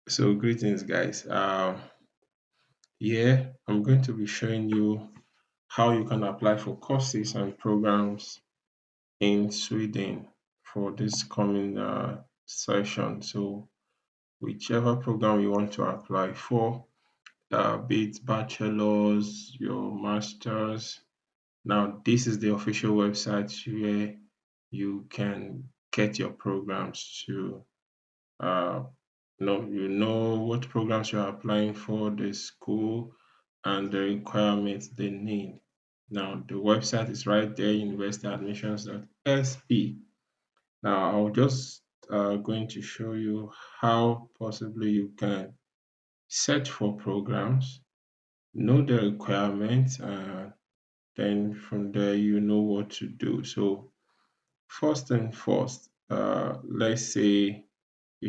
So greetings guys. Here I'm going to be showing you how you can apply for courses and programs in Sweden for this coming session. So whichever program you want to apply for, be it bachelor's, your master's. Now this is the official website where you can get your programs to uh, you know what programs you're applying for, the school, and the requirements they need. Now, the website is right there, universityadmissions.sp. Now, I'll just going to show you how possibly you can search for programs, know the requirements, and then from there you know what to do. So, first and first, let's say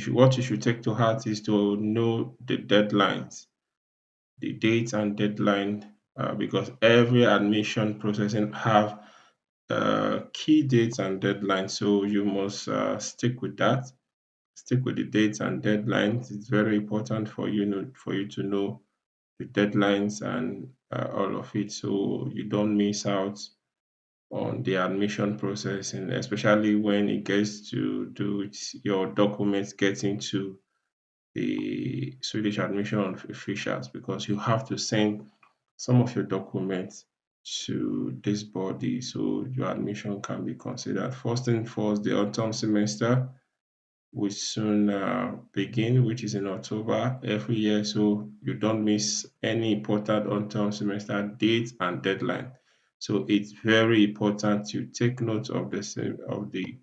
what you should take to heart is to know the deadlines, the date and deadline, because every admission processing have key dates and deadlines. So you must stick with that. Stick with the dates and deadlines. It's very important for for you to know the deadlines and all of it, so you don't miss out on the admission processing, especially when it gets to do with your documents getting to the Swedish admission officials, because you have to send some of your documents to this body so your admission can be considered. First and first, the autumn semester will soon begin, which is in October every year. So you don't miss any important autumn semester date and deadline. So it's very important to take note of the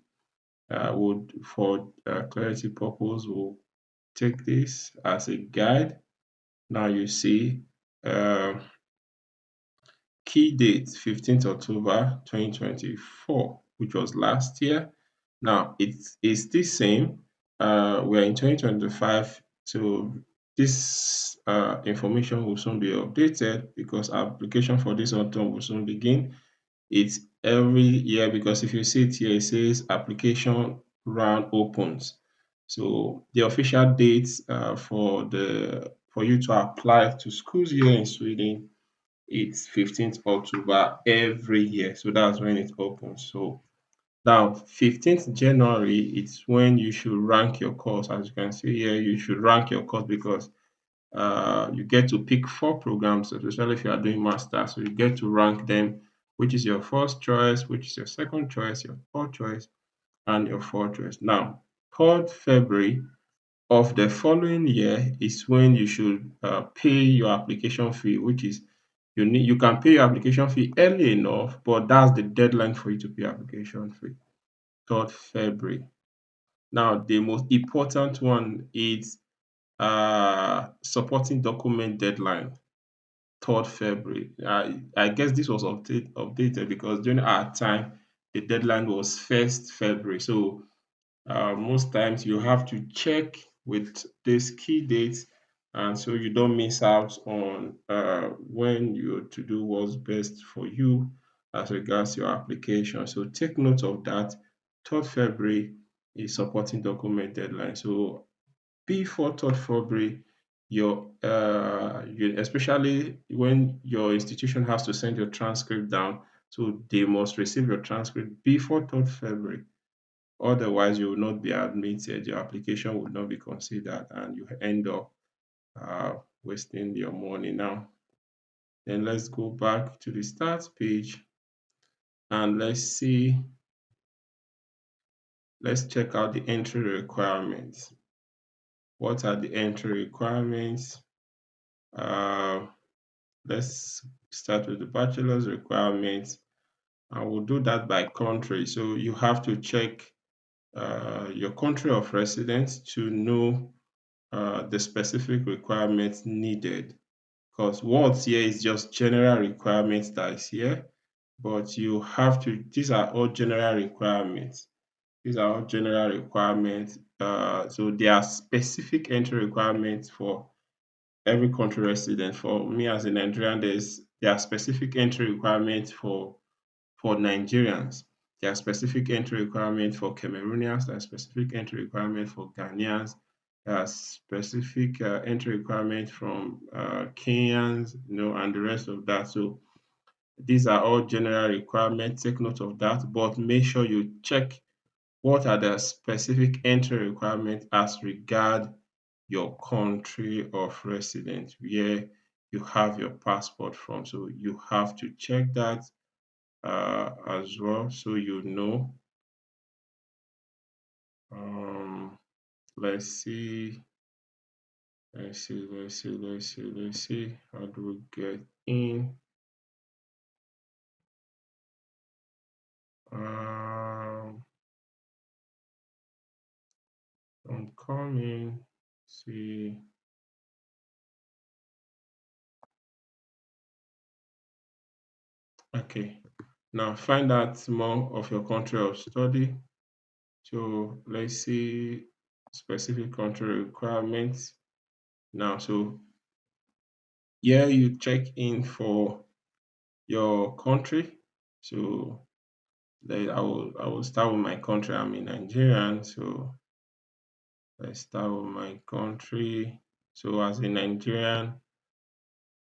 would for clarity purpose. We'll take this as a guide. Now you see uh, key date 15th October 2024, which was last year. Now it's the same. We're in 2025, so this information will soon be updated because application for this autumn will soon begin. It's every year because if you see it here, it says application round opens. So the official dates for you to apply to schools here in Sweden, it's 15th October every year. So that's when it opens. So now 15th January, it's when you should rank your course. As you can see here, you should rank your course because you get to pick four programs, especially if you are doing master. So you get to rank them, which is your first choice, which is your second choice, your third choice, and your fourth choice. Now, 3rd February of the following year is when you should pay your application fee, which is you can pay your application fee early enough, but that's the deadline for you to pay application fee, 3rd February. Now, the most important one is supporting document deadline, 3rd February. I guess this was updated because during our time, the deadline was 1st February. So most times you have to check with these key dates, and so you don't miss out on when you're to do what's best for you as regards your application. So take note of that. 3rd February is supporting document deadline. So before 3rd February, especially when your institution has to send your transcript down, so they must receive your transcript before 3rd February. Otherwise, you will not be admitted, your application will not be considered, and you end up wasting your money. Now, then let's go back to the start page and let's check out the entry requirements. What are the entry requirements? Uh, let's start with the bachelor's requirements, and we'll do that by country. So you have to check your country of residence to know the specific requirements needed, because what's here is just general requirements that is here, but you have to, these are all general requirements. These are all general requirements. So there are specific entry requirements for every country resident. For me as a Nigerian, there are specific entry requirements for Nigerians. There are specific entry requirements for Cameroonians. There are specific entry requirements for Ghanaians. specific entry requirement from Kenyans, and the rest of that. So these are all general requirements. Take note of that, but make sure you check what are the specific entry requirements as regard your country of residence, where you have your passport from. So you have to check that as well, so you know. Um, let's see, let's see. How do we get in? Um, I'm coming. See. Okay. Now find out more of your country of study. So let's see specific country requirements. Now, so here you check in for your country. So I will start with my country. I'm a Nigerian, so let's start with my country. So as a Nigerian,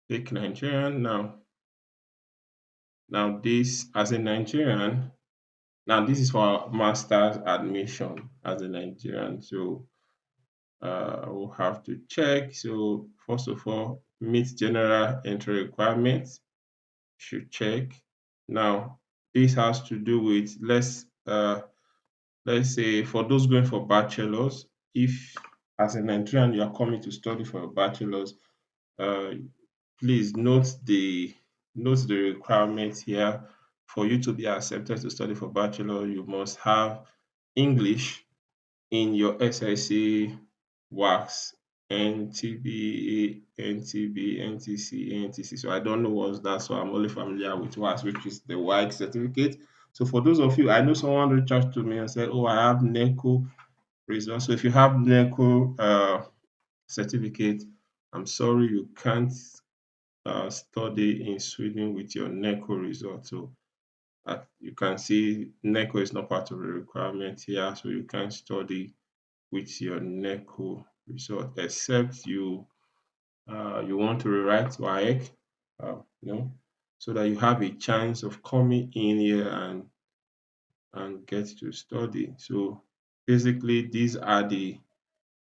pick Nigerian now. Now this as a Nigerian, now this is for master's admission as a Nigerian. So we'll have to check. So first of all, meet general entry requirements. Should check. Now this has to do with let's say for those going for bachelors, if as a Nigerian you are coming to study for a bachelors, uh, please note the requirements here. For you to be accepted to study for bachelor, you must have English in your SSC, WACS, NTB, NTB, NTC, NTC. So I don't know what's that, so I'm only familiar with WACS, which is the WAEC certificate. So for those of you, I know someone reached out to me and said, "Oh, I have NECO results." So if you have NECO certificate, I'm sorry you can't study in Sweden with your NECO result. So you can see NECO is not part of the requirement here, so you can't study with your NECO result, except you want to rewrite WAEC, you know, so that you have a chance of coming in here and get to study. So basically, these are the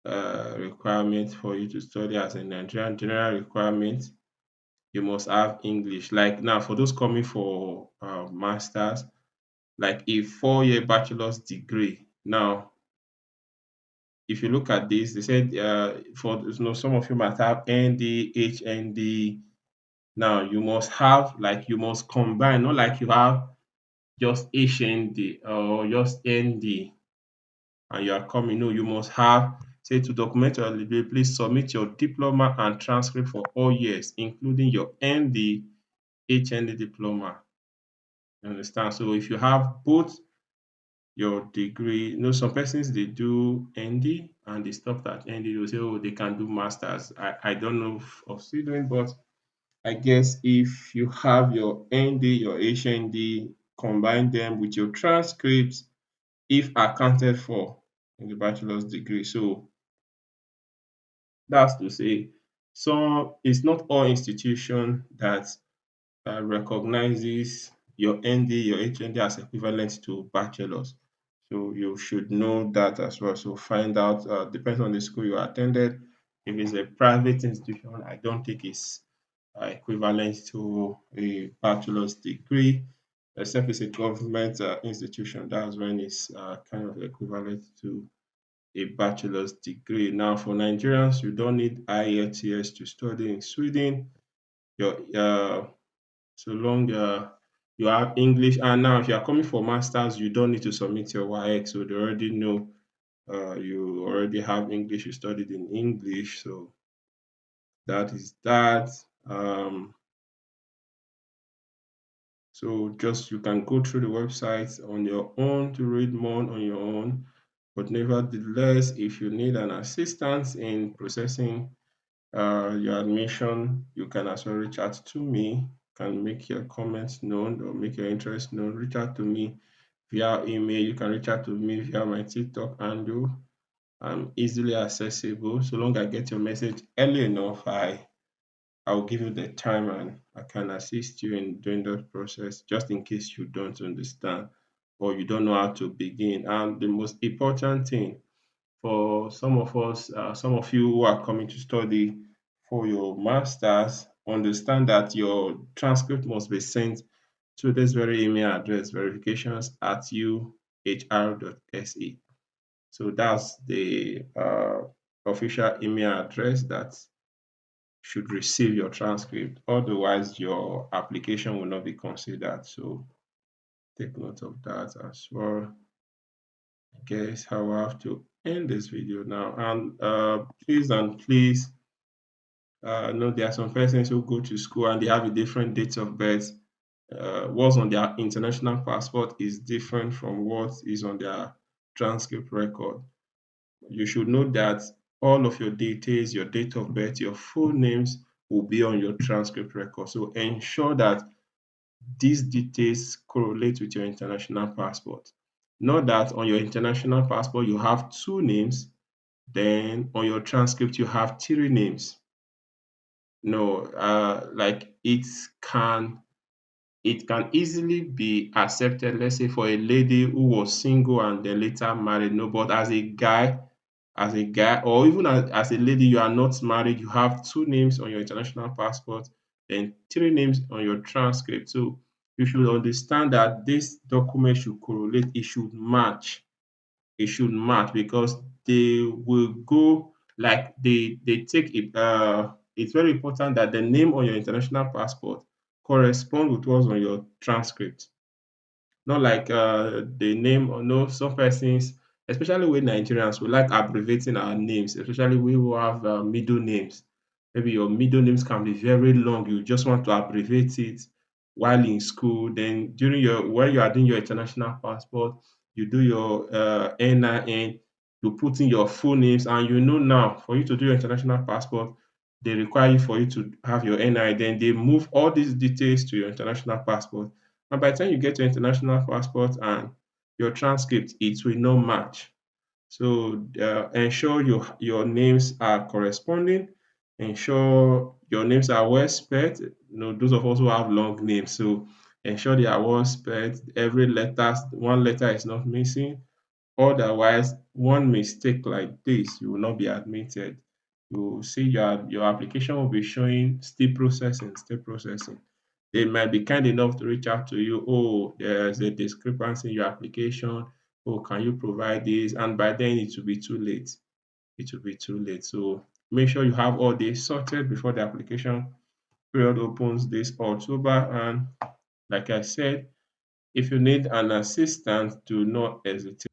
requirements for you to study as a Nigerian. General requirements: you must have English. Like now, for those coming for masters, like a 4-year bachelor's degree. Now, if you look at this, they said for some of you might have ND, HND. Now you must have like you must combine, not like you have just HND or just ND and you are coming. No, you must have say to document your eligibility, please submit your diploma and transcript for all years, including your ND, HND diploma. You understand? So if you have both your degree. Some persons they do ND and they stop at ND. They'll say, oh, they can do masters. I don't know of students, but I guess if you have your ND, your HND, combine them with your transcripts, if accounted for in the bachelor's degree. So that's to say, so it's not all institution that recognizes your ND, your HND as equivalent to bachelor's. So you should know that as well. So find out, depends on the school you attended. If it's a private institution, I don't think it's equivalent to a bachelor's degree, except it's a government institution. That's when it's kind of equivalent to a bachelor's degree. Now, for Nigerians, you don't need IELTS to study in Sweden. Your so long you have English. And now, if you are coming for masters, you don't need to submit your WAEC. So they already know you already have English. You studied in English, so that is that. Um, so just you can go through the website on your own to read more on your own. But nevertheless, if you need an assistance in processing your admission, you can also reach out to me, can make your comments known or make your interest known. Reach out to me via email. You can reach out to me via my TikTok handle. I'm easily accessible. So long I get your message early enough, I'll give you the time and I can assist you in doing that process just in case you don't understand or you don't know how to begin. And the most important thing for some of us, some of you who are coming to study for your masters, understand that your transcript must be sent to this very email address, verifications@uhr.se. So that's the official email address that should receive your transcript. Otherwise, your application will not be considered. So take note of that as well. I guess I will have to end this video now. And please know there are some persons who go to school and they have a different date of birth. What's on their international passport is different from what is on their transcript record. You should know that all of your details, your date of birth, your full names will be on your transcript record. So ensure that these details correlate with your international passport. Not that on your international passport you have two names, then on your transcript you have three names. No, like it can easily be accepted, let's say for a lady who was single and then later married. No, but as a guy, or even as a lady, you are not married, you have two names on your international passport, then three names on your transcript. So you should understand that this document should correlate, it should match because they will go like they take it. It's very important that the name on your international passport correspond with what's on your transcript. Not like the name or no, some persons, especially with Nigerians, we like abbreviating our names, especially we who have middle names. Maybe your middle names can be very long. You just want to abbreviate it while in school. Then during your when you are doing your international passport, you do your NIN, you put in your full names, and you know now for you to do your international passport, they require you for you to have your NI. Then they move all these details to your international passport, and by the time you get your international passport and your transcript, it will not match. So ensure your names are corresponding. Ensure your names are well spelled. Those of us who have long names, so ensure they are well spelled. Every letter, one letter is not missing. Otherwise, one mistake like this, you will not be admitted. You will see your application will be showing still processing, still processing. They might be kind enough to reach out to you. Oh, there's a discrepancy in your application. Oh, can you provide this? And by then it will be too late. It will be too late. So make sure you have all this sorted before the application period opens this October. And like I said, if you need an assistant, do not hesitate.